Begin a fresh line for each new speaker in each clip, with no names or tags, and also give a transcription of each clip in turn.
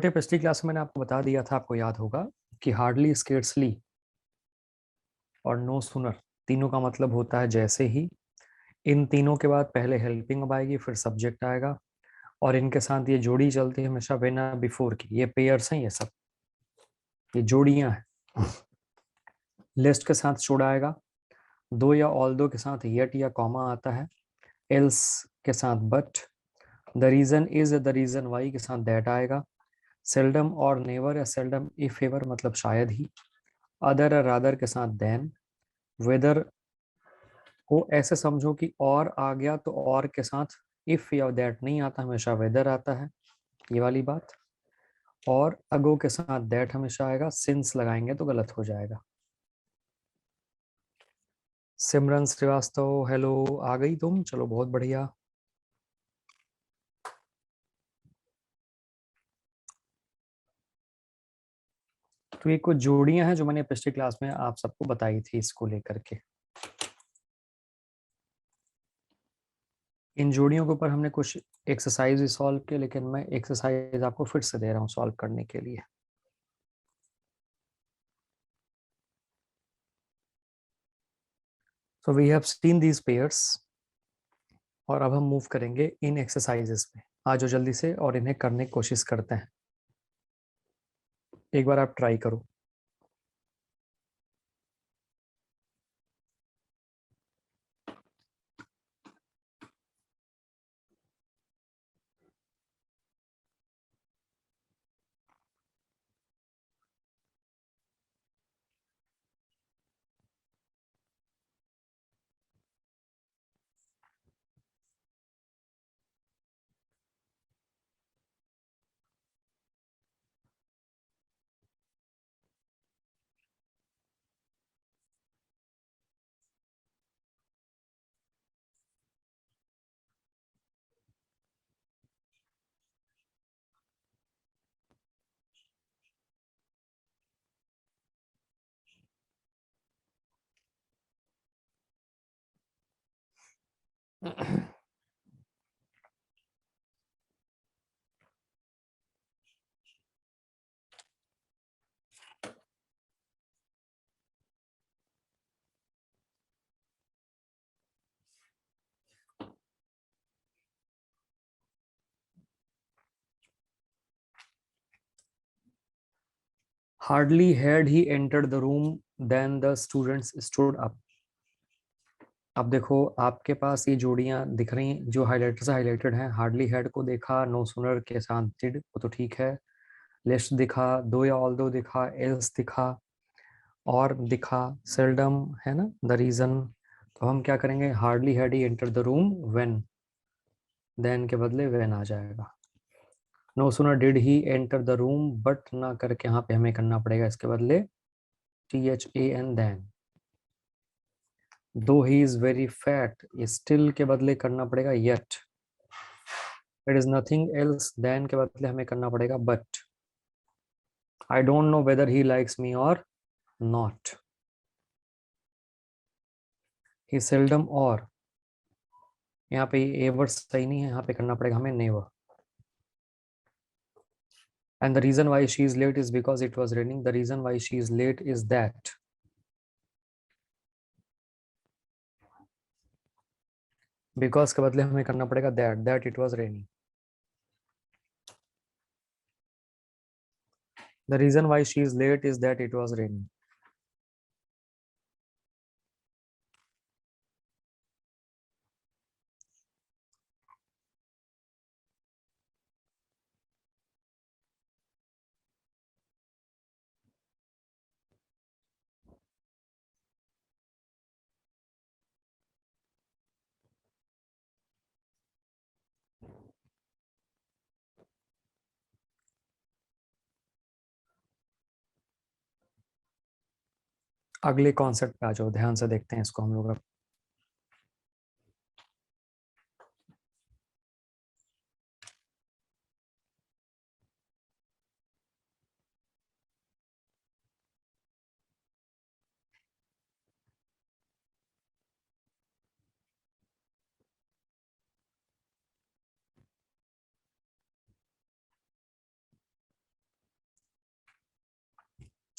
बेटे पिछली क्लास में मैंने आपको बता दिया था, आपको याद होगा कि हार्डली, स्केर्सली और नो सुनर तीनों का मतलब होता है जैसे ही। इन तीनों के बाद पहले हेल्पिंग अब आएगी, फिर सब्जेक्ट आएगा और इनके साथ ये जोड़ी चलती है हमेशा बिना बिफोर की। ये पेयर्स हैं, ये सब ये जोड़ियां हैं। लिस्ट के साथ शुड आएगा, दो या ऑल दो के साथ येट या कॉमा आता है, एल्स के साथ but, the reason is, the reason why के साथ दैट आएगा, सेल्डम और नेवर या सेल्डम इफ एवर मतलब शायद ही, अदर और रादर के साथ देन, वेदर को ऐसे समझो कि और आ गया तो और के साथ इफ या दैट नहीं आता, हमेशा वेदर आता है, ये वाली बात। और अगो के साथ दैट हमेशा आएगा, सिंस लगाएंगे तो गलत हो जाएगा। सिमरन श्रीवास्तव, हेलो, आ गई तुम? चलो बहुत बढ़िया। तो ये कुछ जोड़ियां हैं जो मैंने पिछली क्लास में आप सबको बताई थी इसको लेकर के। इन जोड़ियों के ऊपर हमने कुछ एक्सरसाइज भी सॉल्व किए, लेकिन मैं एक्सरसाइज आपको फिर से दे रहा हूँ सॉल्व करने के लिए। So we have seen these pairs और अब हम मूव करेंगे इन एक्सरसाइजेस में। आ जाओ जल्दी से और इन्हें करने की कोशिश करते हैं। एक बार आप ट्राई करो। Hardly had he entered the room than the students stood up. अब देखो आपके पास ये जोड़ियां दिख रही हैं जो हाइलाइटर से हाइलाइटेड हैं। हार्डली हैड को देखा, नो सुनर के साथ डिड, वो तो ठीक है। लिस्ट दिखा, दो या ऑल दो दिखा, एल्स दिखा और दिखा, सेल्डम है ना, द रीजन। तो हम क्या करेंगे, hardly had he enter the room when, than के बदले व्हेन आ जाएगा। No sooner did he enter the room but ना करके यहाँ पे हमें करना पड़ेगा इसके बदले THAN than. Though he is very fat, still के बदले करना पड़ेगा yet. It is nothing else than के बदले हमें करना पड़ेगा but. I don't know whether he likes me और नॉट। ही सेल्डम और, यहाँ पे ए वर्ड सही नहीं है, यहाँ पे करना पड़ेगा हमें never. And the reason why she is late is because it was raining. The reason why she is late is that. Because के बदले हमें करना पड़ेगा that it was raining. The reason why she is late is that it was raining. अगले concept पे आ जाओ, ध्यान से देखते हैं इसको हम लोग अब।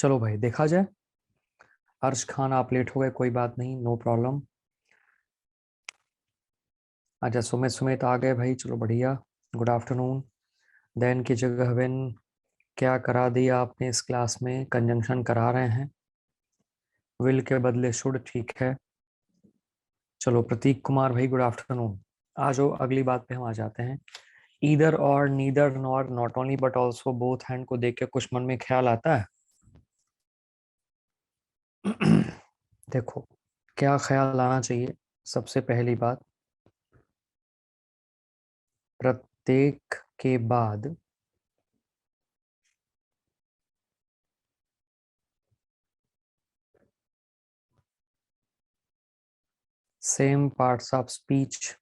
चलो भाई देखा जाए। अर्श खान आप लेट हो गए, कोई बात नहीं, नो प्रॉब्लम। अच्छा सुमित सुमित आ गए भाई, चलो बढ़िया। Good afternoon. देन की जगह वेन क्या करा दिया आपने इस क्लास में? कंजंक्शन करा रहे हैं। विल के बदले शुड, ठीक है। चलो प्रतीक कुमार भाई, गुड आफ्टरनून। आ जाओ, अगली बात पे हम आ जाते हैं। ईदर और neither nor not only but also both hand को देख के कुछ मन में ख्याल आता है? देखो, क्या ख्याल आना चाहिए? सबसे पहली बात, प्रत्येक के बाद same parts of speech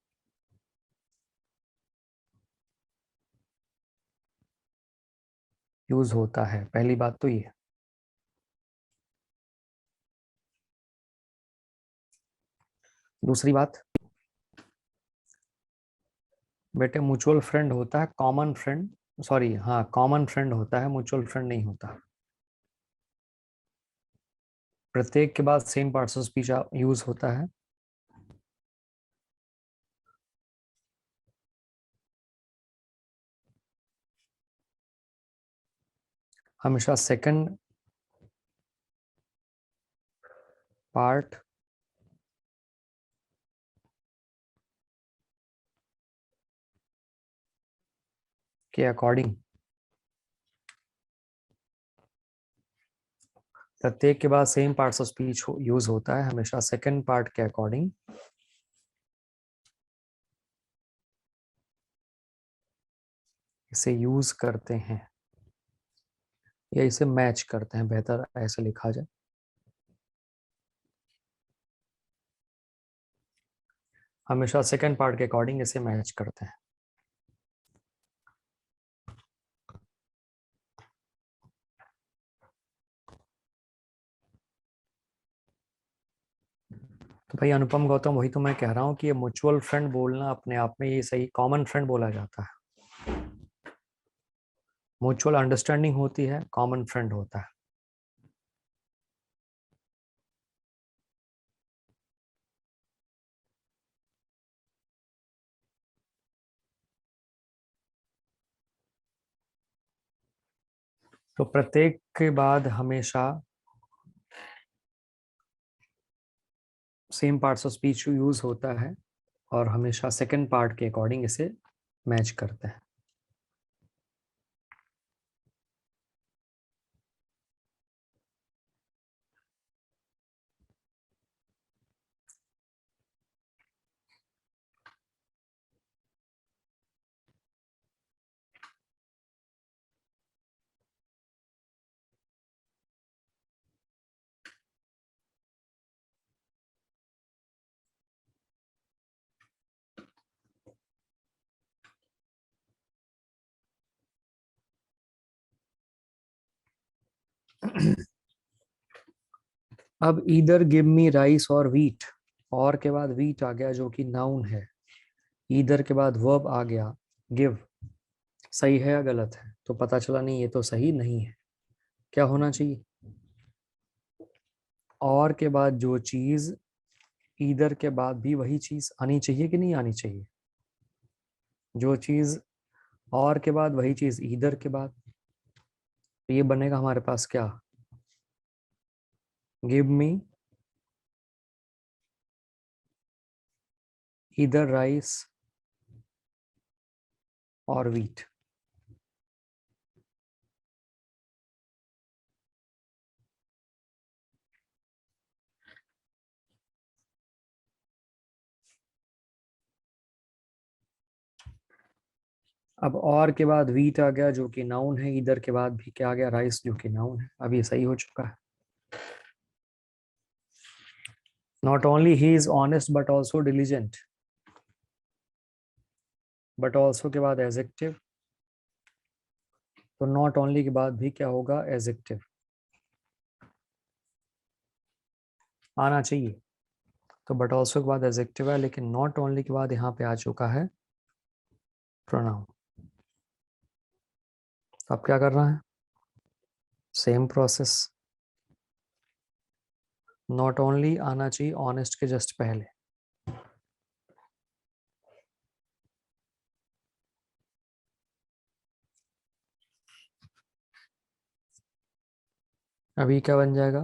use होता है, पहली बात तो ये। दूसरी बात, बेटे म्यूचुअल फ्रेंड होता है कॉमन फ्रेंड, सॉरी हाँ कॉमन फ्रेंड होता है, म्यूचुअल फ्रेंड नहीं होता। प्रत्येक के बाद same parts of speech use होता है। हमेशा सेकंड पार्ट के अकॉर्डिंग, प्रत्येक के बाद same parts of speech use होता है, हमेशा सेकंड पार्ट के अकॉर्डिंग इसे यूज करते हैं या इसे मैच करते हैं, बेहतर ऐसे लिखा जाए। हमेशा सेकंड पार्ट के अकॉर्डिंग इसे मैच करते हैं। तो भाई अनुपम गौतम, वही तो मैं कह रहा हूँ कि ये म्यूचुअल फ्रेंड बोलना अपने आप में ये सही, कॉमन फ्रेंड बोला जाता है। म्यूचुअल अंडरस्टैंडिंग होती है, कॉमन फ्रेंड होता है। तो प्रत्येक के बाद हमेशा same parts of speech use होता है और हमेशा सेकंड पार्ट के अकॉर्डिंग इसे मैच करते हैं। अब इधर गिव मी राइस और व्हीट, और के बाद व्हीट आ गया जो कि नाउन है, इधर के बाद वर्ब आ गया गिव, सही है या गलत है? तो पता चला नहीं, ये तो सही नहीं है। क्या होना चाहिए? और के बाद जो चीज, इधर के बाद भी वही चीज आनी चाहिए कि नहीं आनी चाहिए? जो चीज और के बाद वही चीज इधर के बाद, तो ये बनेगा हमारे पास क्या? गिव मी इधर राइस और व्हीट। अब और के बाद व्हीट आ गया जो कि नाउन है, इधर के बाद भी क्या आ गया? राइस जो कि नाउन है। अब ये सही हो चुका है। Not only he is honest but also diligent, but also के बाद एडजेक्टिव, तो नॉट ओनली के बाद भी क्या होगा? एडजेक्टिव आना चाहिए। तो बट ऑल्सो के बाद एडजेक्टिव है, लेकिन नॉट ओनली के बाद यहाँ पे आ चुका है प्रोनाउन। अब क्या करना है? सेम प्रोसेस, नॉट ओनली आना चाहिए ऑनेस्ट के जस्ट पहले। अभी क्या बन जाएगा?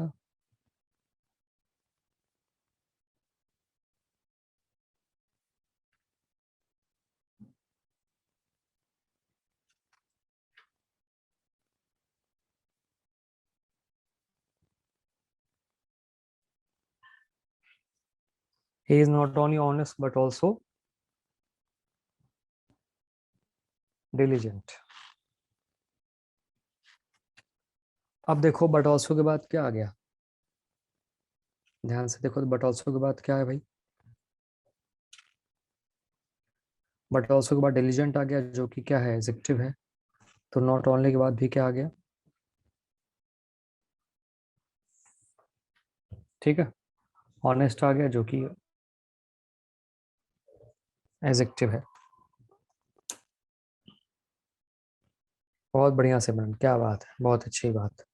He is not only honest but also diligent. अब देखो बट ऑल्सो के बाद क्या आ गया, ध्यान से देखो, तो बट ऑल्सो के बाद क्या है भाई? बट ऑल्सो के बाद डिलीजेंट आ गया, जो कि क्या है, एडजेक्टिव है। तो नॉट ओनली के बाद भी क्या आ गया? ठीक है, ऑनेस्ट आ गया जो कि एडजेक्टिव है। बहुत बढ़िया सिमरन, क्या बात है, बहुत अच्छी बात।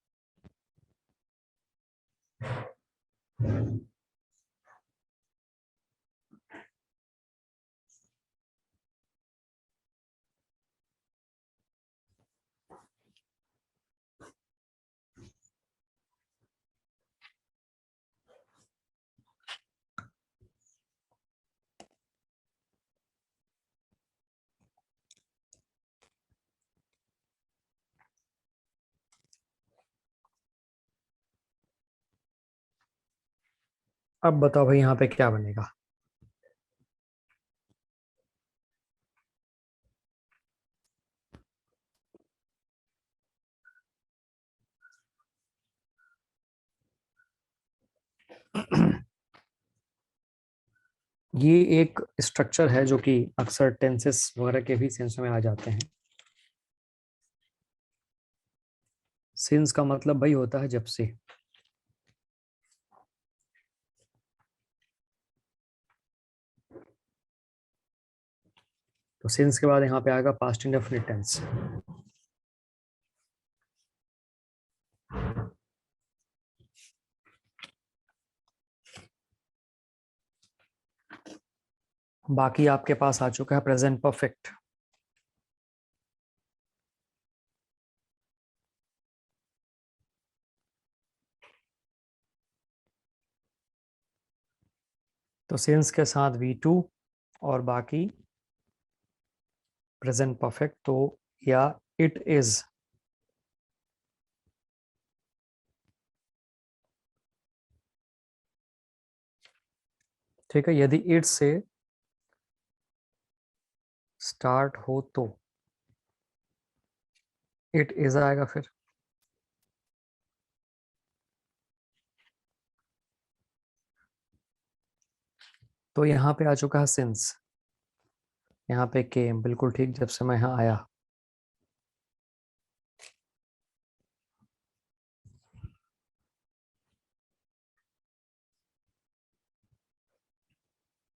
अब बताओ भाई यहाँ पे क्या बनेगा? ये एक स्ट्रक्चर है जो कि अक्सर टेंसेस वगैरह के भी सेंस में आ जाते हैं। सिंस का मतलब भाई होता है जब से। तो सिंस के बाद यहाँ पे आएगा पास्ट इंडेफिनिट टेंस। बाकी आपके पास आ चुका है प्रेजेंट परफेक्ट। तो सिंस के साथ V2 और बाकी प्रेजेंट परफेक्ट, तो या इट इज। ठीक है, यदि इट से स्टार्ट हो तो इट इज आएगा फिर। तो यहाँ पे आ चुका है सिंस, यहाँ पे केम, बिल्कुल ठीक, जब से मैं यहाँ आया।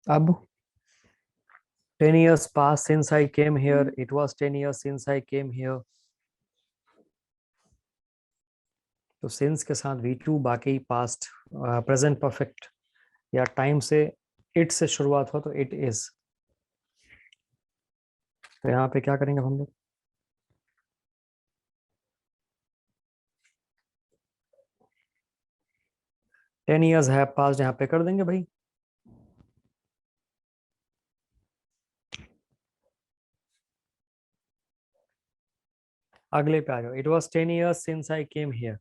अब 10 years passed since I came here. It was 10 years since I came here. तो since के साथ V2, बाकी past present perfect या टाइम से it से शुरुआत हो तो it is। तो यहाँ पे क्या करेंगे हम लोग? 10 years have passed यहाँ पे कर देंगे भाई। अगले पे आ जाओ, it was 10 years since I came here।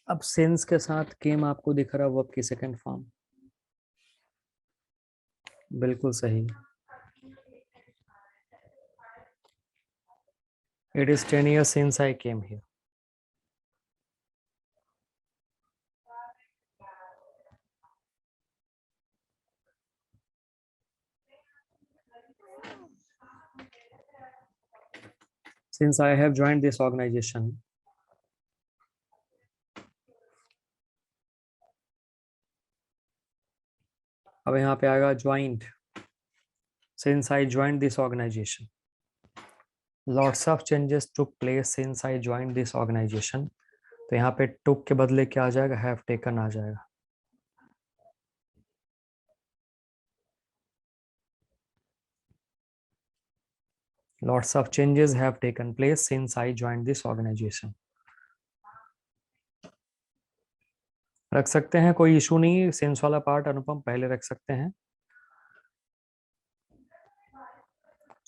अब since के साथ came आपको दिख रहा है वर्ब की सेकंड फॉर्म। बिल्कुल सही। It is 10 years since I came here। Since I have joined this organization। अब यहाँ पे आएगा joint. since I joined this organization. Lots of changes took place since I joined this organization. तो यहाँ पे took के बदले क्या आ जाएगा, have taken आ जाएगा. Lots of changes have taken place since I joined this organization. रख सकते हैं, कोई इशू नहीं. since वाला पार्ट अनुपम पहले रख सकते हैं.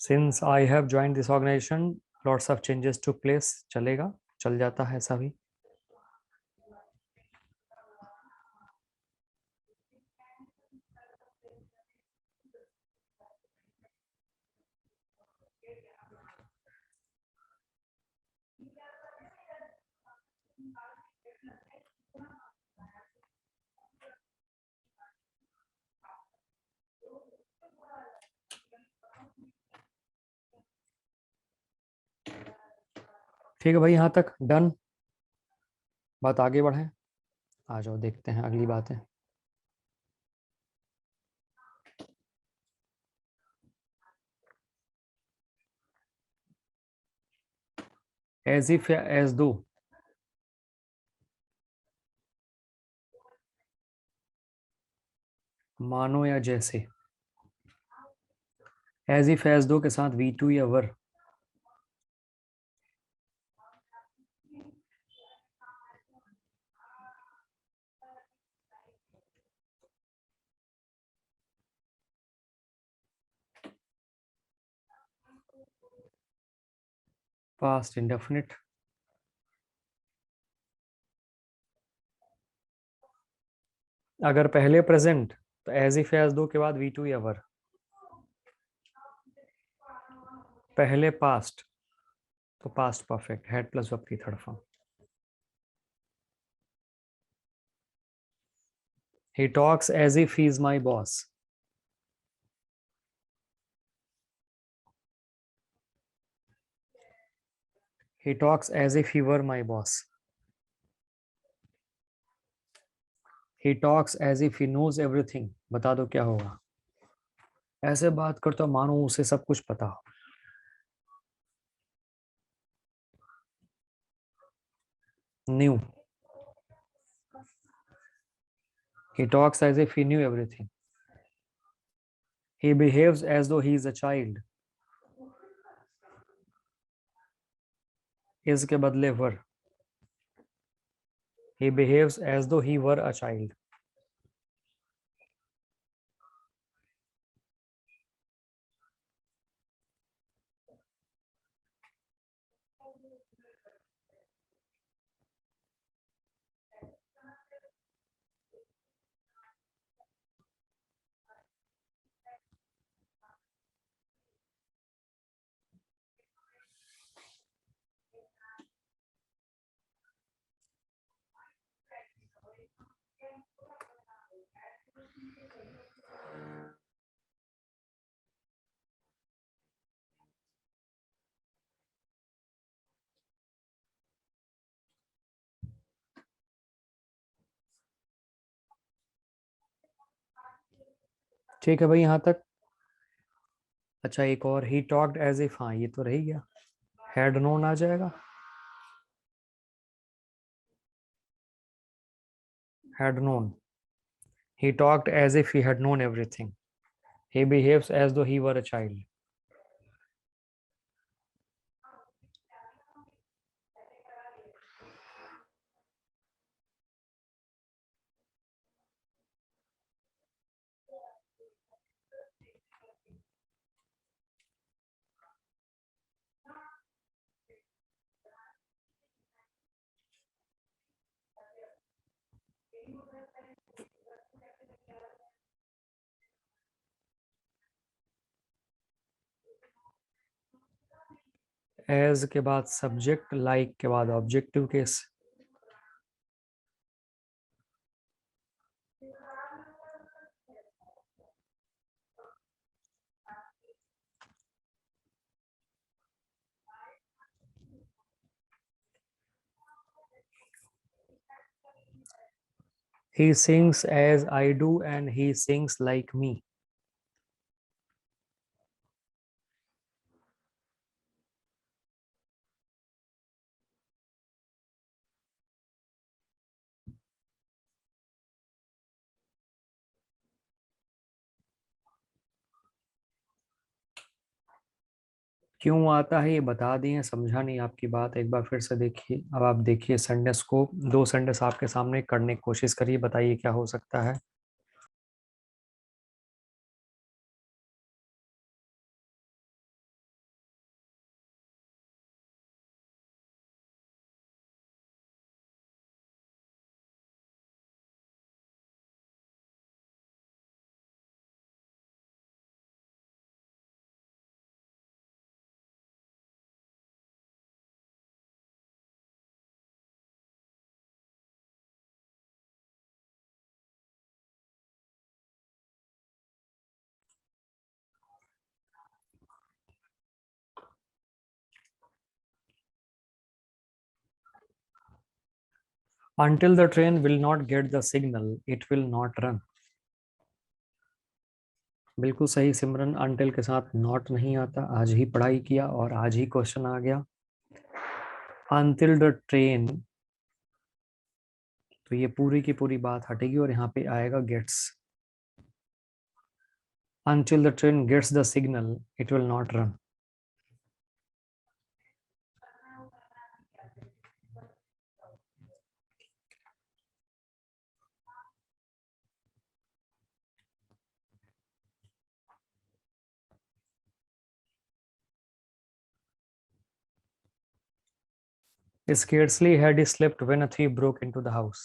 Since I have joined this organization, lots of changes took place. चलेगा, चल जाता है ऐसा भी. ठीक है भाई, यहाँ तक डन. बात आगे बढ़े. आ जाओ, देखते हैं अगली बातें. एज इफ या एज दो. मानो या जैसे. एज इफ एज दो के साथ V2 या वर. Past indefinite. अगर पहले प्रेजेंट तो एज इफ एज दो के बाद V2 या वर. पहले पास्ट तो past perfect, had plus verb की third form. He talks as if he is my boss. He talks as if he were my boss. He talks as if he knows everything. बता दो क्या होगा. ऐसे बात करता मानो उसे सब कुछ पता हो. Knew. He talks as if he knew everything. He behaves as though he is a child. Is के बदले were. He behaves as though he were a child. ठीक है भाई, यहाँ तक. अच्छा, एक और. He talked as if. हाँ, ये तो रह गया. Had known आ जाएगा. Had known. He talked as if he had known everything. He behaves as though he were a child. As के बाद सब्जेक्ट, like के बाद objective case. He sings as I do and he sings like me. क्यों आता है ये बता दिए, समझा नहीं आपकी बात, एक बार फिर से देखिए। अब आप देखिए सेंटेंस को, दो सेंटेंस आपके सामने करने की कोशिश करिए, बताइए क्या हो सकता है। Until the train will not get the signal, it will not run। बिल्कुल सही सिमरन, until के साथ not नहीं आता, आज ही पढ़ाई किया और आज ही क्वेश्चन आ गया। Until the train, तो ये पूरी की पूरी बात हटेगी और यहाँ पे आएगा gets। Until the train gets the signal, it will not run। Scarcely had he slept when a thief broke into the house।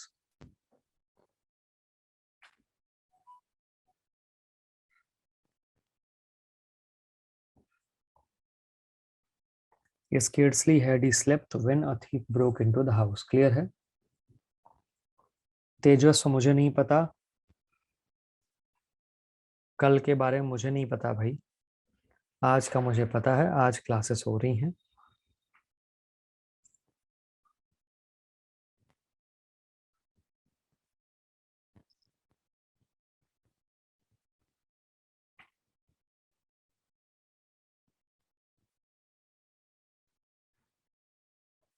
Scarcely had he slept when a thief broke into the house। Clear है। तेजस, मुझे नहीं पता, कल के बारे में मुझे नहीं पता भाई, आज का मुझे पता है, आज क्लासेस हो रही हैं।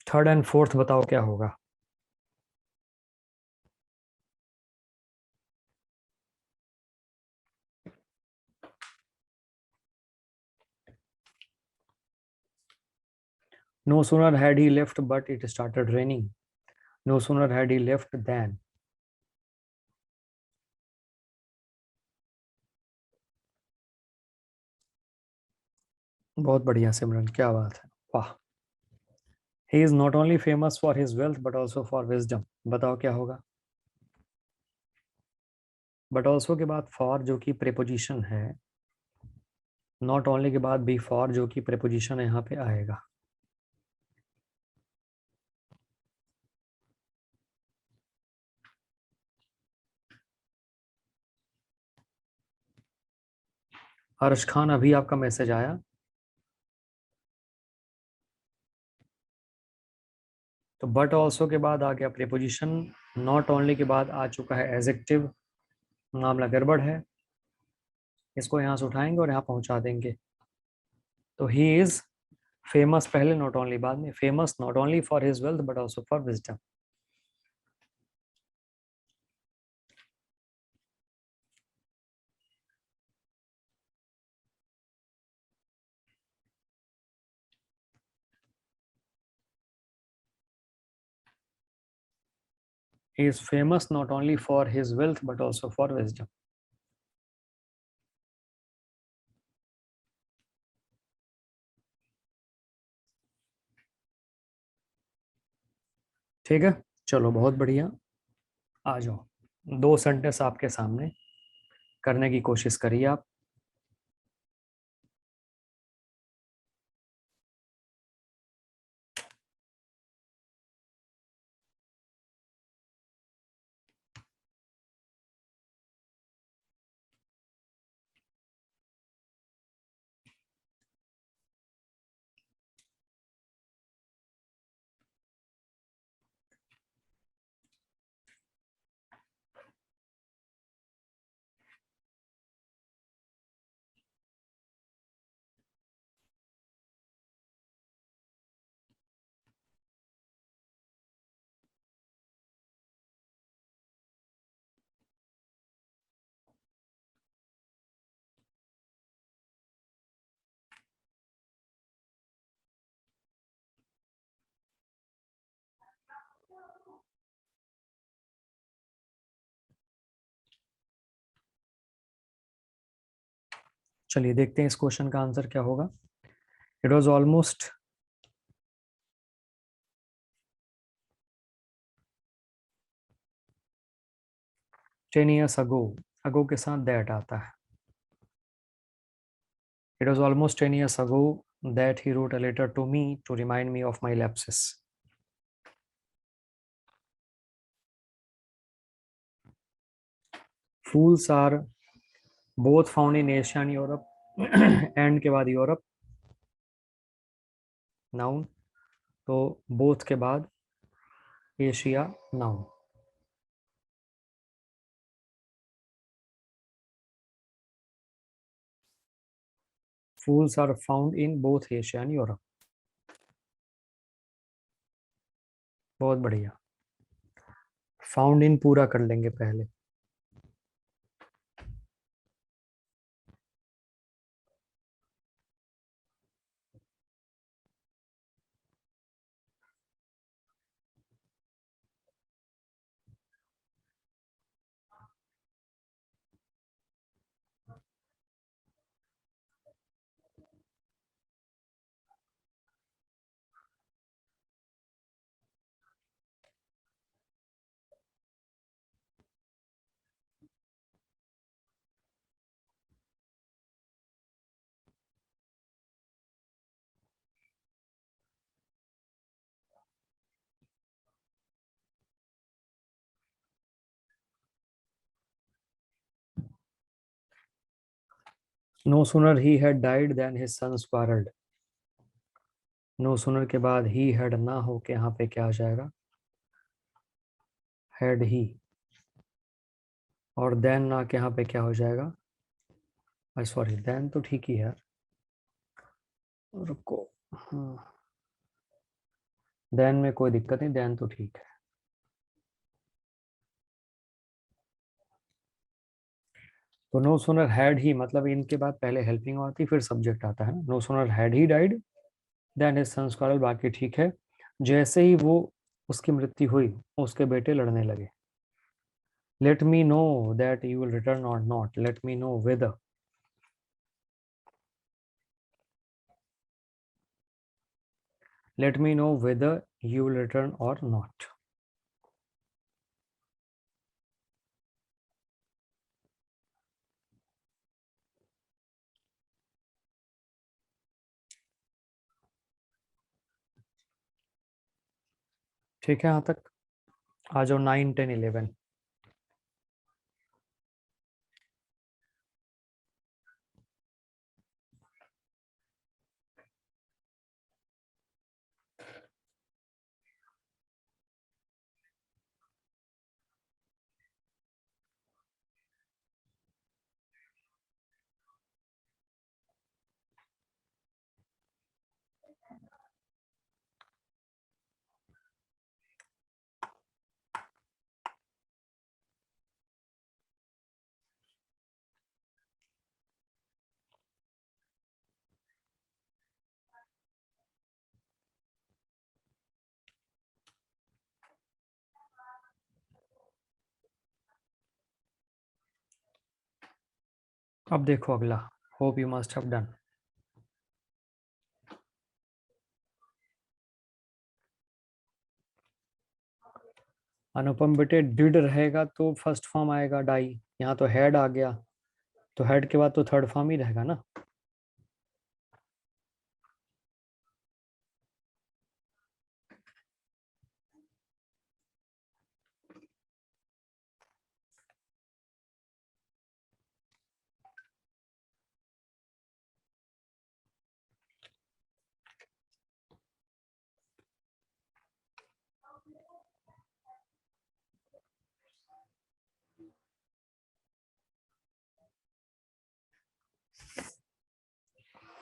थर्ड एंड फोर्थ बताओ क्या होगा। No sooner had he left but it started raining। No sooner had he left than। बहुत बढ़िया सिमरन, क्या बात है, वाह। He is not only famous for his wealth but also for wisdom। बताओ क्या होगा। बट ऑल्सो के बाद फॉर जो कि प्रेपोजिशन है, नॉट ओनली के बाद भी फॉर जो कि प्रेपोजिशन है, यहाँ पे आएगा। हर्ष खान, अभी आपका मैसेज आया। तो बट ऑल्सो के बाद आ गया प्रेपोजिशन, नॉट ओनली के बाद आ चुका है एडजेक्टिव, मामला गड़बड़ है। इसको यहाँ से उठाएंगे और यहाँ पहुंचा देंगे। तो ही इज फेमस पहले, नॉट ओनली बाद में। Famous not only for his wealth but also for wisdom. He is famous not only for his wealth but also for wisdom. ठीक है, चलो बहुत बढ़िया। आ जाओ, दो सेंटेंस आपके सामने, करने की कोशिश करिए आप। चलिए देखते हैं इस क्वेश्चन का आंसर क्या होगा। It was almost 10 years ago, अगो के साथ दैट आता है। It was almost 10 years ago that he wrote a letter to me to remind me of my lapses. Fools are both found in Asia and Europe. And के बाद Europe noun, तो both के बाद Asia noun. Fools are found in both Asia and Europe। बहुत बढ़िया। Found in पूरा कर लेंगे पहले। No sooner he had died than his sons quarreled। No sooner के बाद ही हैड ना हो के यहाँ पे क्या आ जाएगा, हैड ही। और देन ना के यहाँ पे क्या हो जाएगा, सॉरी देन तो ठीक ही है, रुको। हाँ, देन में कोई दिक्कत नहीं, देन तो ठीक है। तो नो सुनर हैड ही मतलब इनके बाद पहले हेल्पिंग आती फिर सब्जेक्ट आता है ना। No sooner had he died than his sons quarrel, बाकी ठीक है। जैसे ही वो उसकी मृत्यु हुई उसके बेटे लड़ने लगे। Let me know that you will return or not, let me know whether. Let me know whether you will return or not. ठीक है यहाँ तक। आ जाओ 9, 10, 11। अब देखो अगला, hope you must have done. Anupam बेटे डिड रहेगा तो फर्स्ट फॉर्म आएगा डाई, यहाँ तो हेड आ गया, तो हेड के बाद तो थर्ड फॉर्म ही रहेगा ना।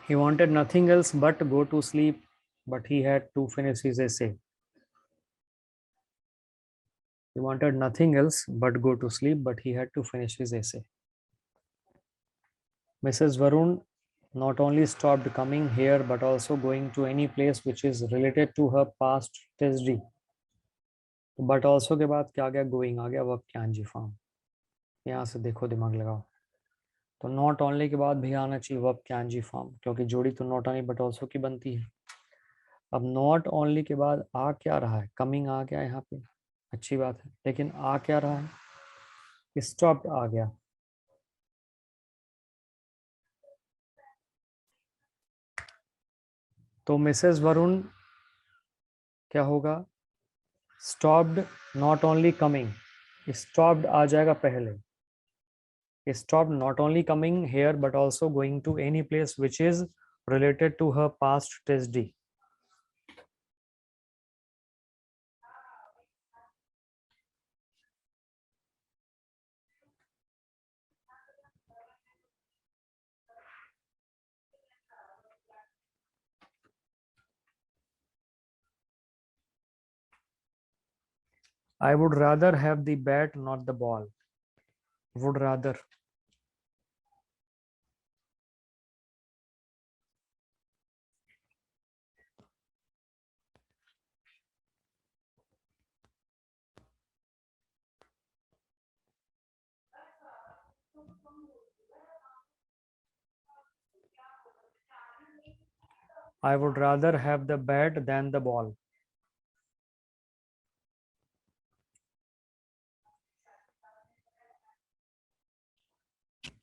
He wanted nothing else but go to sleep, but he had to finish his essay. He wanted nothing else but go to sleep, but he had to finish his essay. Mrs. Varun not only stopped coming here but also going to any place which is related to her past tragedy. But also के बाद क्या आ गया, going आ गया, verb can ji form. यहाँ से देखो, दिमाग लगाओ। तो नॉट ओनली के बाद भी आना चाहिए वर्ब कैन जी फॉर्म, क्योंकि जोड़ी तो नॉट ओनली बट ऑल्सो की बनती है। अब नॉट ओनली के बाद आ क्या रहा है, कमिंग आ गया यहाँ पे, अच्छी बात है, लेकिन आ क्या रहा है, स्टॉप्ड आ गया। तो मिसेस वरुण क्या होगा, stopped not only coming, stopped आ जाएगा पहले, stopped not only coming here but also going to any place which is related to her past test D. I would rather have the bat, not the ball. Would rather. I would rather have the bat than the ball.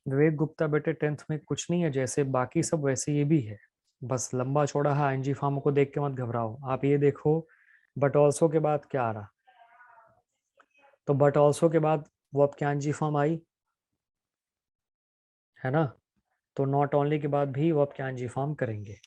विवेक गुप्ता बेटे 10th में कुछ नहीं है, जैसे बाकी सब वैसे ये भी है, बस लंबा चौड़ा है। आईएनजी फॉर्म को देख के मत घबराओ, आप ये देखो बट ऑल्सो के बाद क्या आ रहा, तो बट ऑल्सो के बाद वर्ब की आईएनजी फॉर्म आई है ना, तो नॉट ओनली के बाद भी वर्ब की आईएनजी फॉर्म करेंगे।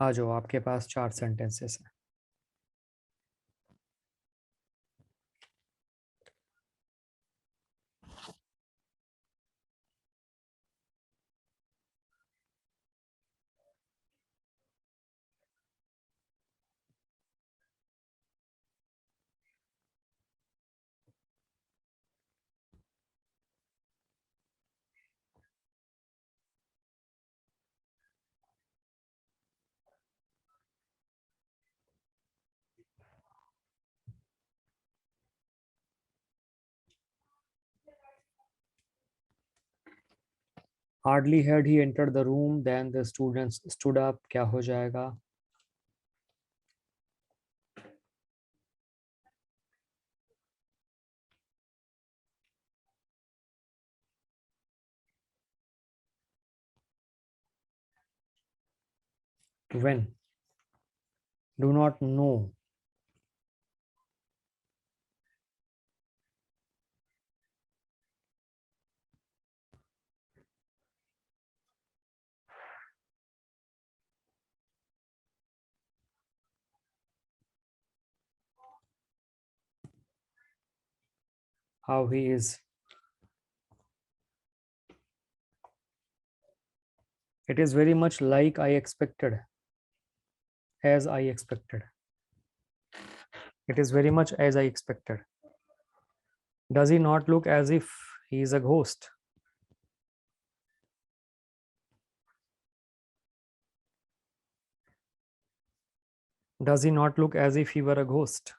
आ जाओ, आपके पास 4 सेंटेंसेस है। Hardly had he entered the room than the students stood up, क्या हो जाएगा, when, do not know, how he is, it is very much like I expected, as I expected, it is very much as I expected. Does he not look as if he is a ghost, does he not look as if he were a ghost.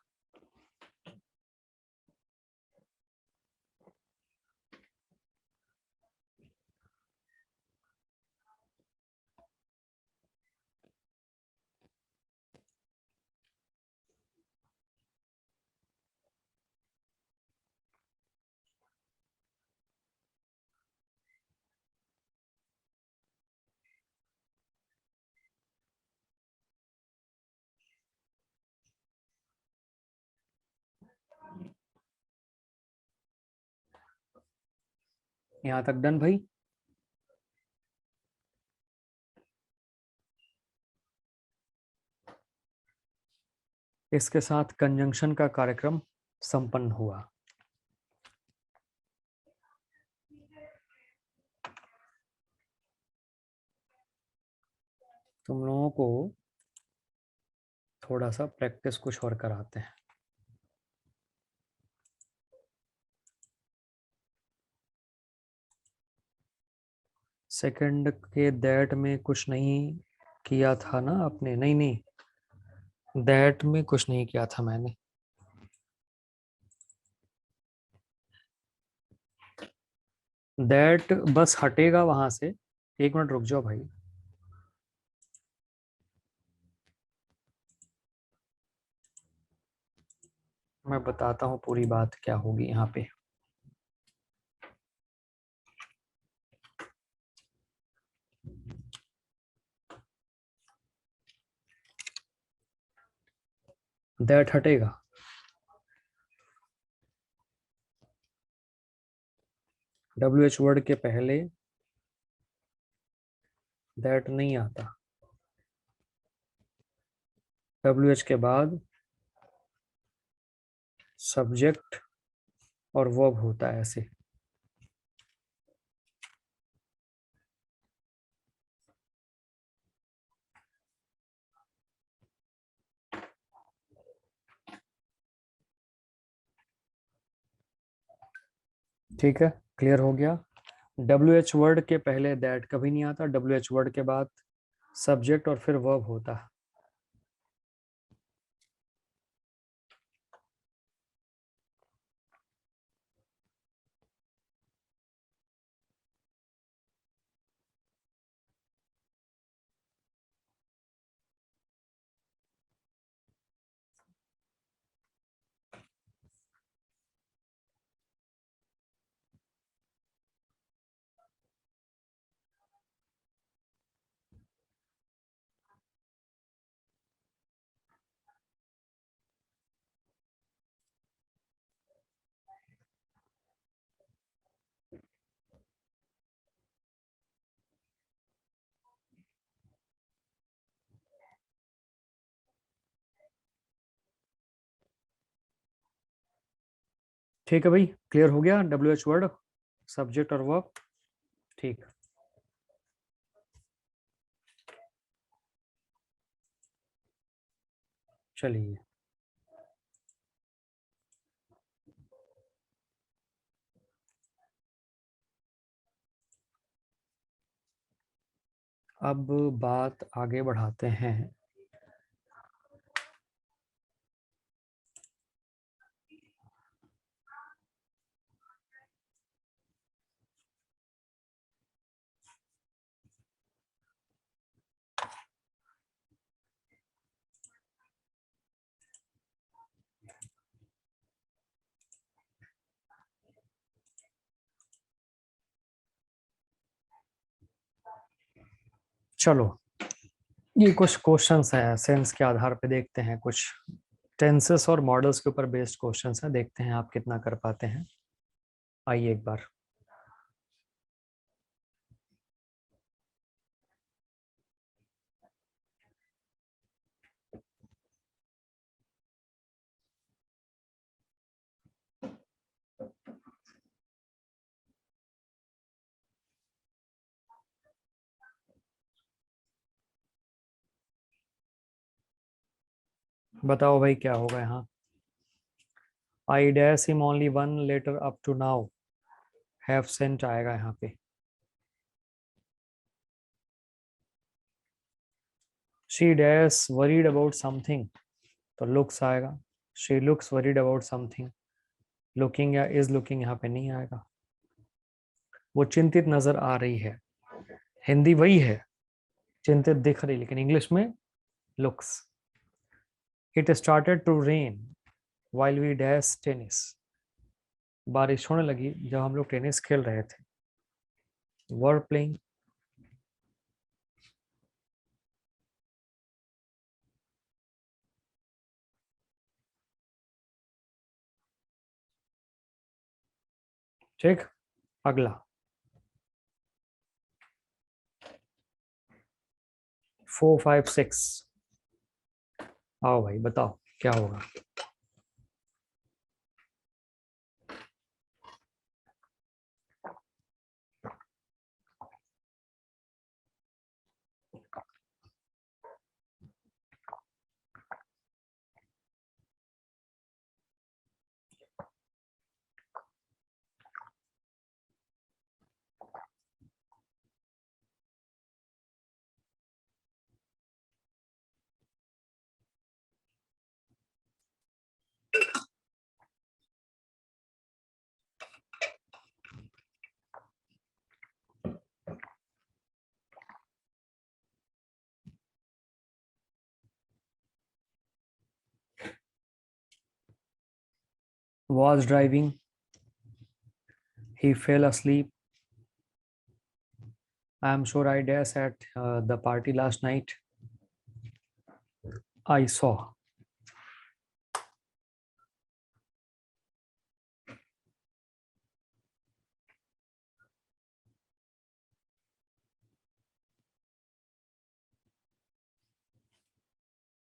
यहाँ तक done भाई। इसके साथ conjunction का कार्यक्रम संपन्न हुआ। तुम लोगों को थोड़ा सा प्रैक्टिस कुछ और कराते हैं। सेकंड के दैट में कुछ नहीं किया था ना आपने? नहीं नहीं, दैट में कुछ नहीं किया था मैंने। दैट बस हटेगा वहां से। एक मिनट रुक जाओ भाई। मैं बताता हूँ पूरी बात क्या होगी यहाँ पे। दैट हटेगा। WH वर्ड के पहले दैट नहीं आता। WH के बाद सब्जेक्ट और वर्ब होता है ऐसे। ठीक है, क्लियर हो गया। WH वर्ड के पहले दैट कभी नहीं आता। WH वर्ड के बाद सब्जेक्ट और फिर वर्ब होता है। ठीक है भाई, क्लियर हो गया। WH वर्ड, सब्जेक्ट और वर्ब। ठीक। चलिए, अब बात आगे बढ़ाते हैं। चलो, ये कुछ क्वेश्चंस हैं सेंस के आधार पे, देखते हैं। कुछ टेंसेस और मॉडल्स के ऊपर बेस्ड क्वेश्चंस हैं, देखते हैं आप कितना कर पाते हैं। आइए एक बार। बताओ भाई क्या होगा यहाँ। I dash him only one letter up to now, have sent आएगा यहाँ पे। She dash worried about something, तो लुक्स आएगा। She looks worried about something, looking या इज लुकिंग यहाँ पे नहीं आएगा। वो चिंतित नजर आ रही है, हिंदी वही है, चिंतित दिख रही, लेकिन इंग्लिश में looks. It started to rain while we dash tennis, बारिश होने लगी जब हम लोग टेनिस खेल रहे थे। Were playing. ठीक, अगला 4 5 6। आओ भाई बताओ। क्या होगा? Was driving, he fell asleep. I am sure I danced at the party last night. I saw.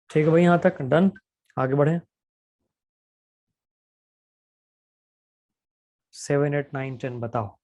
ठीक है भाई, यहाँ तक डन। आगे बढ़े। 7, 8, 9, 10 बताओ।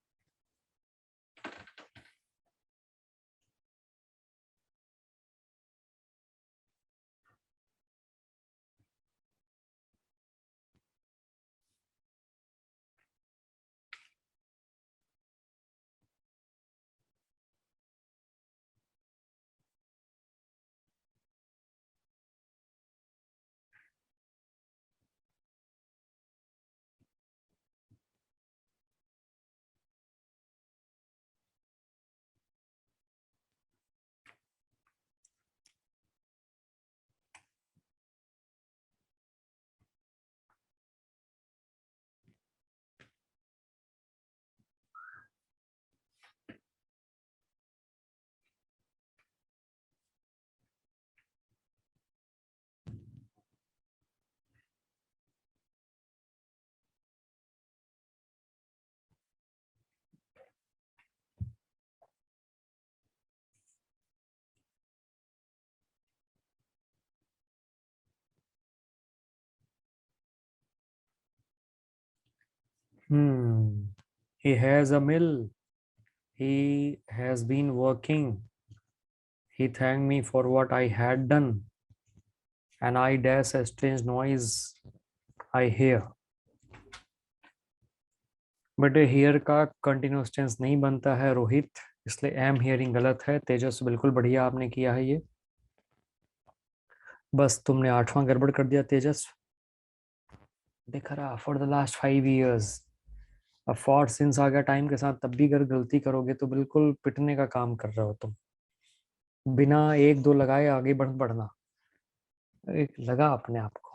He has a mill. He has been working. He thanked me for what I had done. And I dash a strange noise I hear. But here का continuous tense नहीं बनता है रोहित, इसलिए एम हियरिंग गलत है। तेजस बिल्कुल बढ़िया आपने किया है ये, बस तुमने 8वां गड़बड़ कर दिया तेजस। देख रहा फॉर द लास्ट 5 years। अब फॉर सिंस आ गया टाइम के साथ, तब भी अगर गलती करोगे तो बिल्कुल पिटने का काम कर रहे हो तुम। बिना 1 2 लगाए आगे बढ़ना, एक लगा अपने आप को।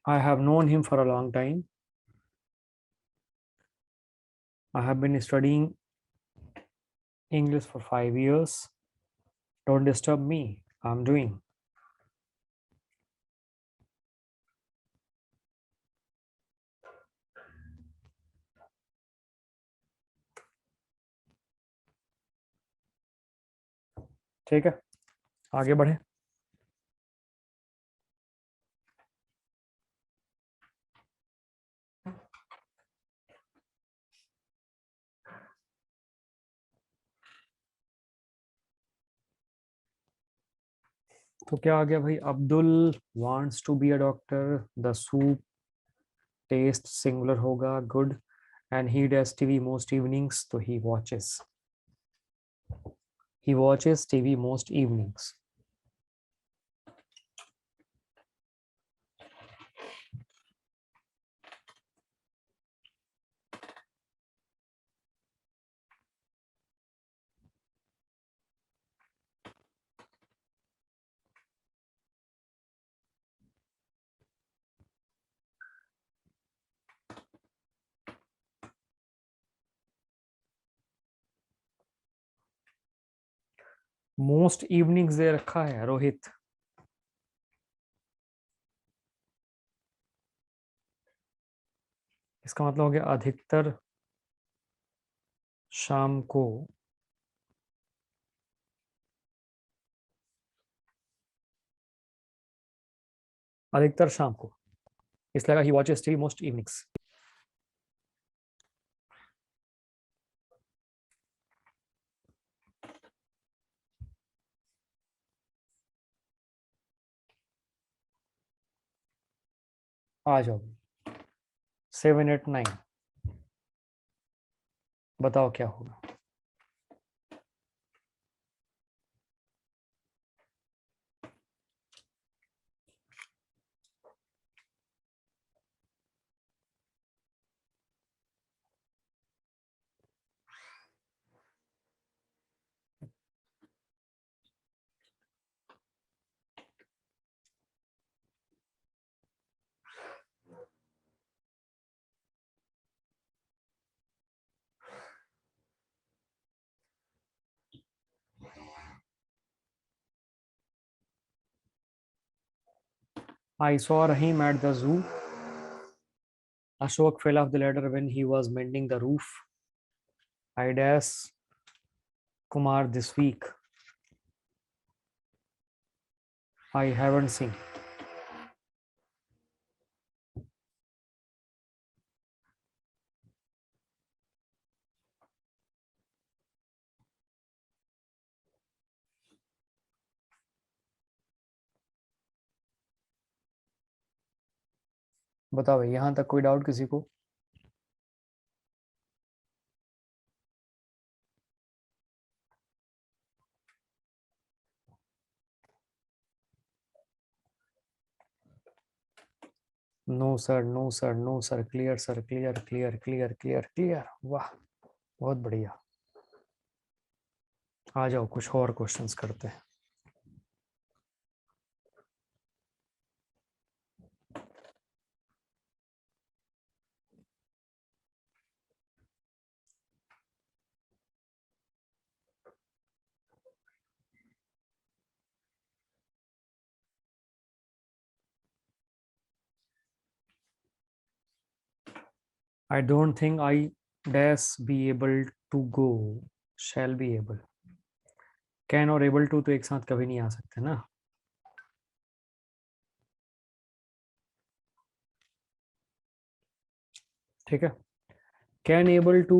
I have known him for a long time. I have been studying English for 5 years. Don't disturb me. I'm doing. ठीक है, आगे बढ़े। तो क्या आ गया भाई? Abdul wants to be a doctor. The soup taste singular होगा, good. And he does TV most evenings, तो he watches TV most evenings. Most evenings दे रखा है रोहित। इसका मतलब हो गया अधिकतर शाम को। अधिकतर शाम को, इसलिए ही वॉचेस टीवी मोस्ट इवनिंग्स। आ जाओ। 7 8 9 बताओ क्या होगा। I saw Rahim at the zoo. Ashok fell off the ladder when he was mending the roof. I dash Kumar this week. I haven't seen. बताओ भाई, यहाँ तक कोई डाउट किसी को? No sir, no sir, no sir, clear sir, clear clear clear clear clear. वाह, बहुत बढ़िया। आ जाओ, कुछ और क्वेश्चंस करते हैं। I don't think I dash be able to go, shall be able। Can और एबल टू तो एक साथ कभी नहीं आ सकते ना। ठीक है, कैन एबल टू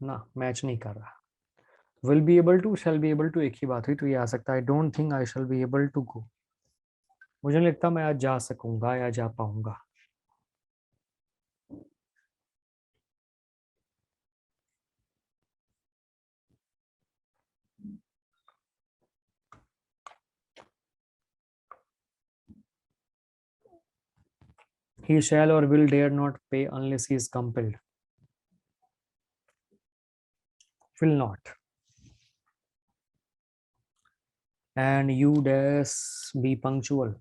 ना मैच नहीं कर रहा। Will be able to, shall be able to एक ही बात हुई, तो ये आ सकता है। I don't think I shall be able to go. मुझे नहीं लगता मैं आज जा सकूंगा या जा पाऊंगा। He shall or will dare not pay unless he is compelled। Will not। And you dash be punctual।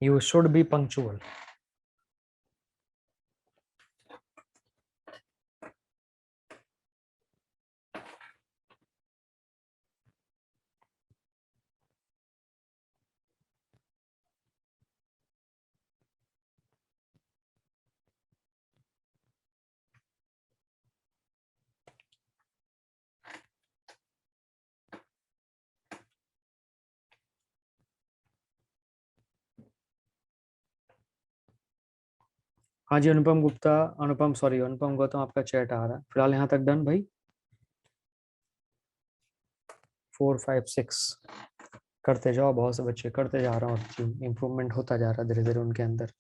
You should be punctual। हाँ जी, अनुपम गुप्ता, अनुपम सॉरी अनुपम गौतम, आपका चैट आ रहा है फिलहाल। यहाँ तक डन भाई। 4 5 6 करते जाओ, बहुत से बच्चे करते जा रहा हूँ, इम्प्रूवमेंट होता जा रहा है धीरे धीरे उनके अंदर।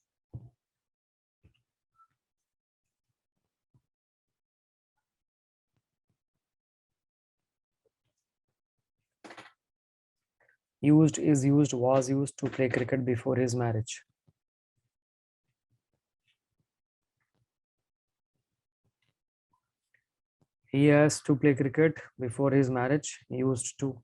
Used, is used, was used to play cricket before his marriage। He has to play cricket before his marriage, used to।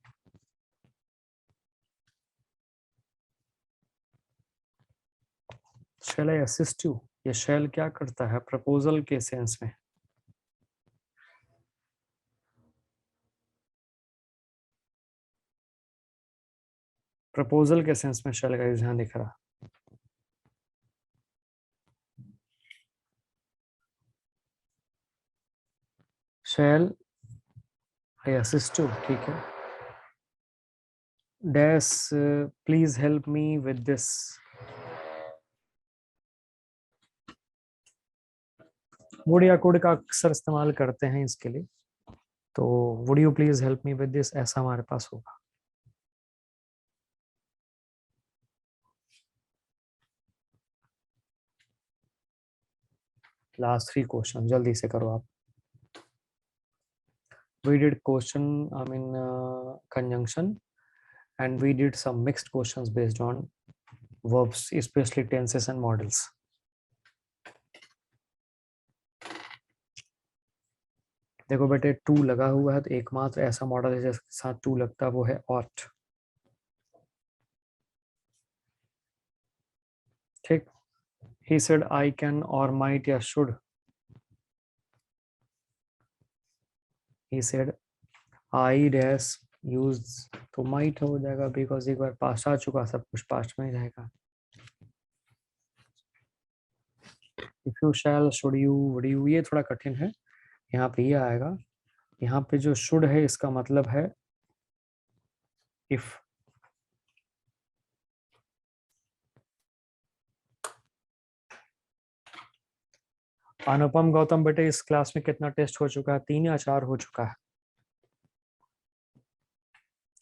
Shall I assist you? ये शैल क्या करता है प्रपोजल के सेंस में? प्रपोजल के सेंस में शैल का यूज यहाँ दिख रहा। शैल आई असिस्ट टू, ठीक है। Dash please help me with this. Would या कुड का अक्सर इस्तेमाल करते हैं इसके लिए, तो would you please help me with this ऐसा हमारे पास होगा। लास्ट 3 क्वेश्चन जल्दी से करो आप। We did question, I mean, conjunction, and we did some mixed questions based on verbs, especially tenses and models. देखो बेटे, टू लगा हुआ है तो एकमात्र ऐसा मॉडल है जिसके साथ टू लगता है वो है ought। ठीक। He said I can or might या should। He said I dash use, तो might हो जाएगा बिकॉज एक बार पास्ट आ चुका, सब कुछ पास्ट में ही रहेगा। If you shall, should you, would you, ये थोड़ा कठिन है, यहाँ पे ये आएगा। यहाँ पे जो should है इसका मतलब है if। अनुपम गौतम बेटे, इस क्लास में कितना टेस्ट हो चुका है? 3 या 4 हो चुका है।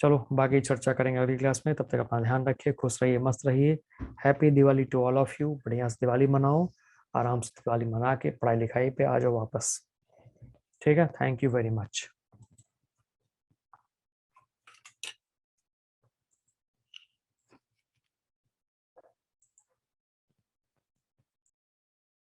चलो बाकी चर्चा करेंगे अगली क्लास में, तब तक अपना ध्यान रखिए, खुश रहिए, मस्त रहिए। Happy Diwali to all of you. बढ़िया से दिवाली मनाओ, आराम से दिवाली मना के पढ़ाई लिखाई पे आ जाओ वापस। ठीक है, थैंक यू वेरी मच।